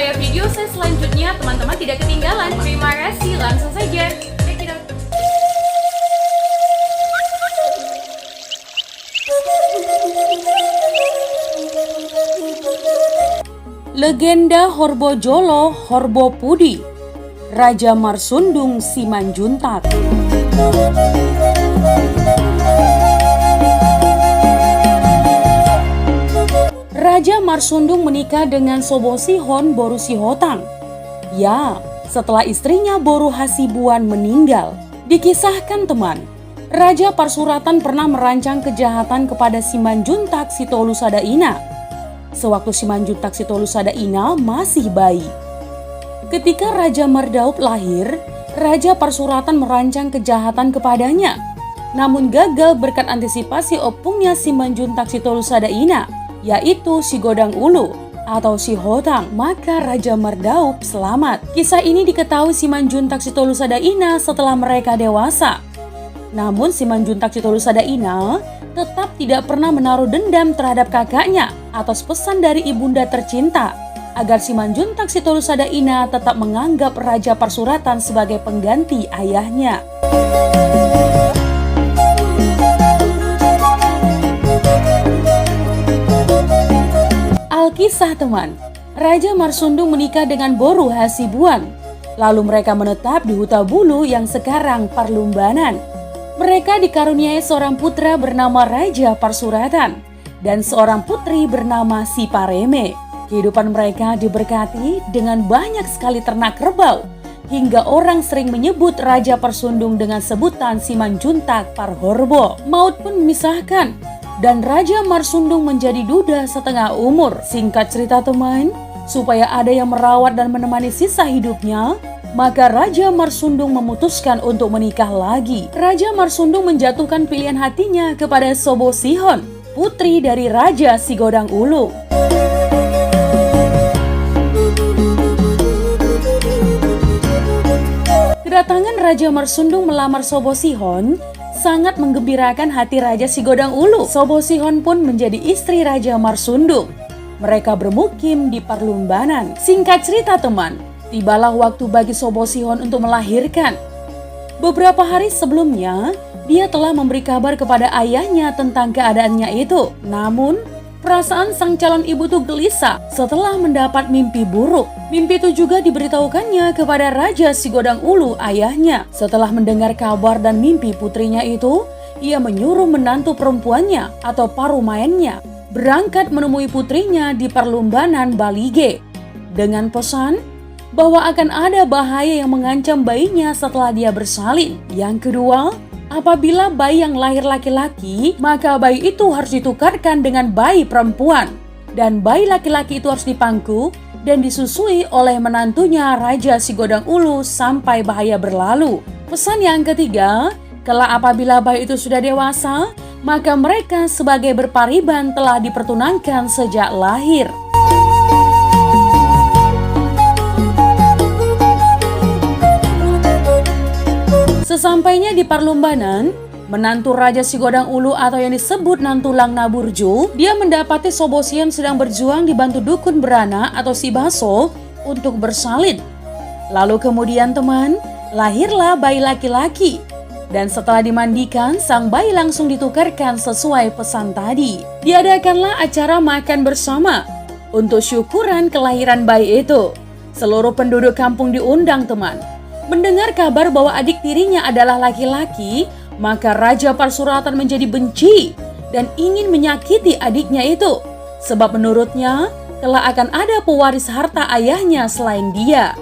Supaya video saya selanjutnya teman-teman tidak ketinggalan. Terima kasih, langsung saja. Check it out. Legenda Horbojolo Horbopudi, Raja Marsundung Simanjuntak. Raja Marsundung menikah dengan Sobosihon Boru Sihotang. Ya, setelah istrinya Boru Hasibuan meninggal. Dikisahkan teman, Raja Parsuratan pernah merancang kejahatan kepada Simanjuntak Sitolusadaina. Sewaktu Simanjuntak Sitolusadaina masih bayi. Ketika Raja Mardaup lahir, Raja Parsuratan merancang kejahatan kepadanya. Namun gagal berkat antisipasi opungnya Simanjuntak Sitolusadaina, yaitu si Godang Ulu atau si Hotang, maka Raja Mardaup selamat. Kisah ini diketahui Simanjuntak Sitolusadaina setelah mereka dewasa. Namun Simanjuntak Sitolusadaina tetap tidak pernah menaruh dendam terhadap kakaknya atas pesan dari ibunda tercinta agar Simanjuntak Sitolusadaina tetap menganggap Raja Parsuratan sebagai pengganti ayahnya. Alkisah teman, Raja Marsundung menikah dengan Boru Hasibuan. Lalu mereka menetap di Hutabulu yang sekarang Parlumbanan. Mereka dikaruniai seorang putra bernama Raja Parsuratan dan seorang putri bernama Sipareme. Kehidupan mereka diberkati dengan banyak sekali ternak kerbau, hingga orang sering menyebut Raja Parsundung dengan sebutan Simanjuntak Parhorbo. Maut pun memisahkan, dan Raja Marsundung menjadi duda setengah umur. Singkat cerita teman, supaya ada yang merawat dan menemani sisa hidupnya, maka Raja Marsundung memutuskan untuk menikah lagi. Raja Marsundung menjatuhkan pilihan hatinya kepada Sobosihon, putri dari Raja Sigodang Ulu. Kedatangan Raja Marsundung melamar Sobosihon sangat menggembirakan hati Raja Sigodang Ulu. Sobosihon pun menjadi istri Raja Marsundung. Mereka bermukim di Parlumbanan. Singkat cerita teman, tibalah waktu bagi Sobosihon untuk melahirkan. Beberapa hari sebelumnya, dia telah memberi kabar kepada ayahnya tentang keadaannya itu. Namun, perasaan sang calon ibu itu gelisah setelah mendapat mimpi buruk. Mimpi itu juga diberitahukannya kepada Raja Sigodang Ulu, ayahnya. Setelah mendengar kabar dan mimpi putrinya itu, ia menyuruh menantu perempuannya atau parumaennya berangkat menemui putrinya di Parlumbanan Balige dengan pesan bahwa akan ada bahaya yang mengancam bayinya setelah dia bersalin. Yang kedua, apabila bayi yang lahir laki-laki, maka bayi itu harus ditukarkan dengan bayi perempuan. Dan bayi laki-laki itu harus dipangku dan disusui oleh menantunya Raja Sigodang Ulu sampai bahaya berlalu. Pesan yang ketiga, kelak apabila bayi itu sudah dewasa, maka mereka sebagai berpariban telah dipertunangkan sejak lahir. Sesampainya di Parlumbanan, menantu Raja Sigodang Ulu atau yang disebut Nantulang Naburju, dia mendapati Sobosihon sedang berjuang dibantu dukun berana atau si Baso untuk bersalin. Lalu kemudian teman, lahirlah bayi laki-laki. Dan setelah dimandikan, sang bayi langsung ditukarkan sesuai pesan tadi. Diadakanlah acara makan bersama untuk syukuran kelahiran bayi itu. Seluruh penduduk kampung diundang teman. Mendengar kabar bahwa adik tirinya adalah laki-laki, maka Raja Parsuratan menjadi benci dan ingin menyakiti adiknya itu. Sebab menurutnya, kelak akan ada pewaris harta ayahnya selain dia.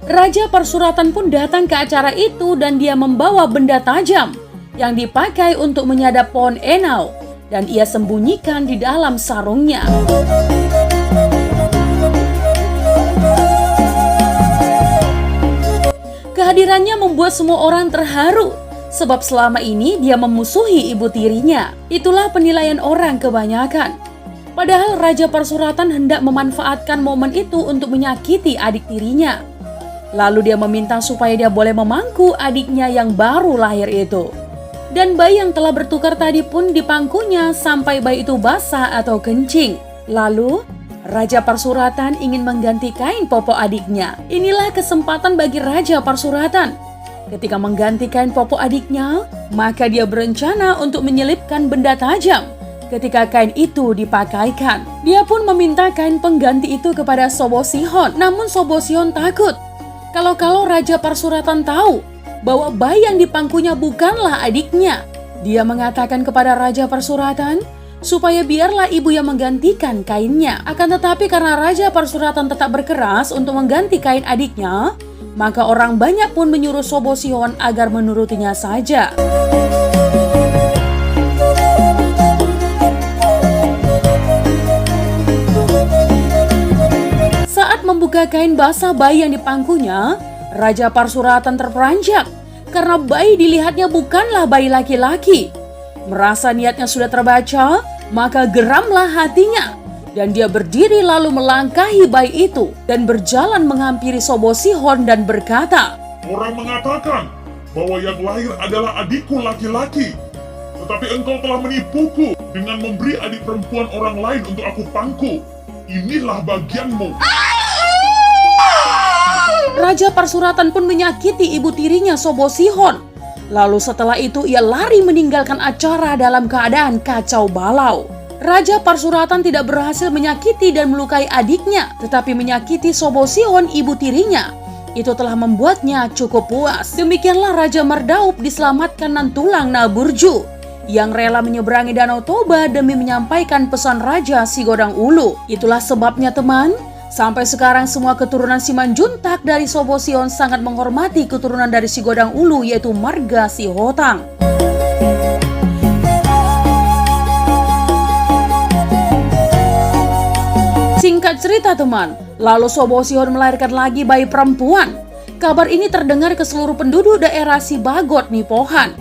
Raja Parsuratan pun datang ke acara itu dan dia membawa benda tajam yang dipakai untuk menyadap pohon enau. Dan ia sembunyikan di dalam sarungnya. Kehadirannya membuat semua orang terharu, sebab selama ini dia memusuhi ibu tirinya. Itulah penilaian orang kebanyakan. Padahal Raja Parsuratan hendak memanfaatkan momen itu untuk menyakiti adik tirinya. Lalu dia meminta supaya dia boleh memangku adiknya yang baru lahir itu. Dan bayi yang telah bertukar tadi pun dipangkunya sampai bayi itu basah atau kencing. Lalu, Raja Parsuratan ingin mengganti kain popok adiknya. Inilah kesempatan bagi Raja Parsuratan. Ketika mengganti kain popok adiknya, maka dia berencana untuk menyelipkan benda tajam. Ketika kain itu dipakaikan, dia pun meminta kain pengganti itu kepada Sobosihon. Namun Sobosihon takut. Kalau Raja Parsuratan tahu bahwa bayi yang dipangkunya bukanlah adiknya, dia mengatakan kepada Raja Parsuratan supaya biarlah ibu yang menggantikan kainnya. Akan tetapi karena Raja Parsuratan tetap berkeras untuk mengganti kain adiknya, maka orang banyak pun menyuruh Sobosihon agar menurutinya saja. Saat membuka kain basah bayi yang dipangkunya, Raja Parsuratan terperanjat karena bayi dilihatnya bukanlah bayi laki-laki. Merasa niatnya sudah terbaca, maka geramlah hatinya dan dia berdiri lalu melangkahi bayi itu dan berjalan menghampiri Sobosihon dan berkata, "Orang mengatakan bahwa yang lahir adalah adikku laki-laki, tetapi engkau telah menipuku dengan memberi adik perempuan orang lain untuk aku pangku. Inilah bagianmu." Raja Parsuratan pun menyakiti ibu tirinya Sobosihon. Lalu setelah itu ia lari meninggalkan acara dalam keadaan kacau balau. Raja Parsuratan tidak berhasil menyakiti dan melukai adiknya, tetapi menyakiti Sobosihon ibu tirinya. Itu telah membuatnya cukup puas. Demikianlah Raja Mardaup diselamatkan nan tulang Naburju, yang rela menyeberangi Danau Toba demi menyampaikan pesan Raja Sigodang Ulu. Itulah sebabnya teman, sampai sekarang semua keturunan Simanjuntak dari Sobosihon sangat menghormati keturunan dari Sigodang Ulu, yaitu marga Sihotang. Singkat cerita teman, lalu Sobosihon melahirkan lagi bayi perempuan. Kabar ini terdengar ke seluruh penduduk daerah Sibagot Nipohan.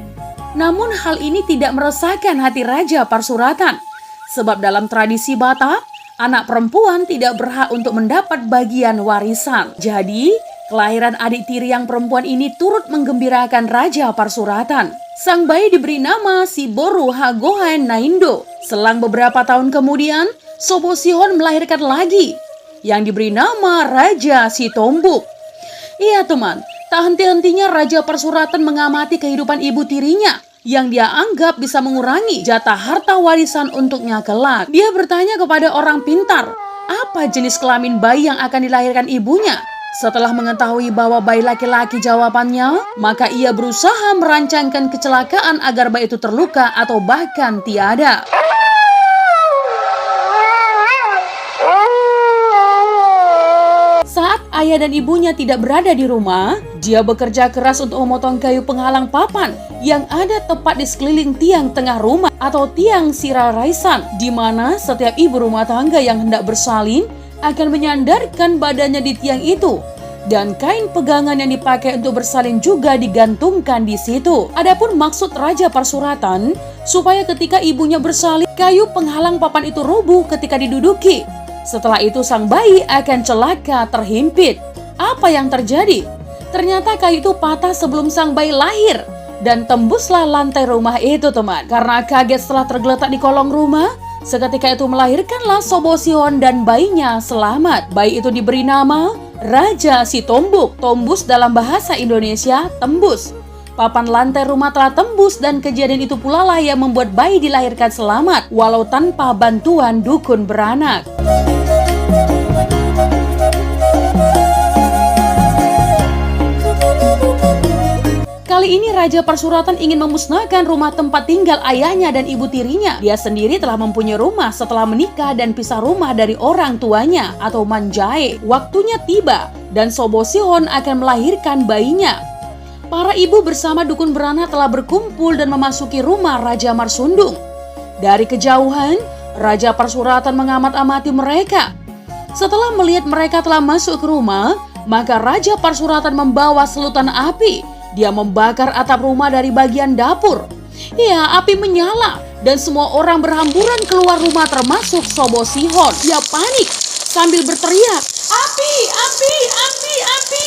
Namun hal ini tidak meresahkan hati Raja Parsuratan, sebab dalam tradisi Batak, anak perempuan tidak berhak untuk mendapat bagian warisan. Jadi, kelahiran adik tiri yang perempuan ini turut menggembirakan Raja Parsuratan. Sang bayi diberi nama Siboru Hagohan Naindo. Selang beberapa tahun kemudian, Sobosihon melahirkan lagi, yang diberi nama Raja Sitombuk. Iya teman, tak henti-hentinya Raja Parsuratan mengamati kehidupan ibu tirinya, yang dia anggap bisa mengurangi jatah harta warisan untuknya kelak. Dia bertanya kepada orang pintar, apa jenis kelamin bayi yang akan dilahirkan ibunya? Setelah mengetahui bahwa bayi laki-laki jawabannya, maka ia berusaha merancangkan kecelakaan agar bayi itu terluka atau bahkan tiada. Saat ayah dan ibunya tidak berada di rumah, dia bekerja keras untuk memotong kayu penghalang papan yang ada tepat di sekeliling tiang tengah rumah atau tiang siraraisan, di mana setiap ibu rumah tangga yang hendak bersalin akan menyandarkan badannya di tiang itu. Dan kain pegangan yang dipakai untuk bersalin juga digantungkan di situ. Adapun maksud Raja Parsuratan supaya ketika ibunya bersalin, kayu penghalang papan itu rubuh ketika diduduki. Setelah itu sang bayi akan celaka terhimpit. Apa yang terjadi? Ternyata kayu itu patah sebelum sang bayi lahir dan tembuslah lantai rumah itu teman. Karena kaget setelah tergeletak di kolong rumah, seketika itu melahirkanlah Sobosihon dan bayinya selamat. Bayi itu diberi nama Raja Sitombuk. Tombus dalam bahasa Indonesia tembus. Papan lantai rumah telah tembus dan kejadian itu pula lah yang membuat bayi dilahirkan selamat walau tanpa bantuan dukun beranak. Kali ini Raja Parsuratan ingin memusnahkan rumah tempat tinggal ayahnya dan ibu tirinya. Dia sendiri telah mempunyai rumah setelah menikah dan pisah rumah dari orang tuanya atau manjae. Waktunya tiba dan Sobosihon akan melahirkan bayinya. Para ibu bersama dukun beranak telah berkumpul dan memasuki rumah Raja Marsundung. Dari kejauhan, Raja Parsuratan mengamat-amati mereka. Setelah melihat mereka telah masuk ke rumah, maka Raja Parsuratan membawa selutan api. Dia membakar atap rumah dari bagian dapur. Ya, api menyala dan semua orang berhamburan keluar rumah termasuk Sobosihon. Dia panik sambil berteriak, "Api, api, api, api!"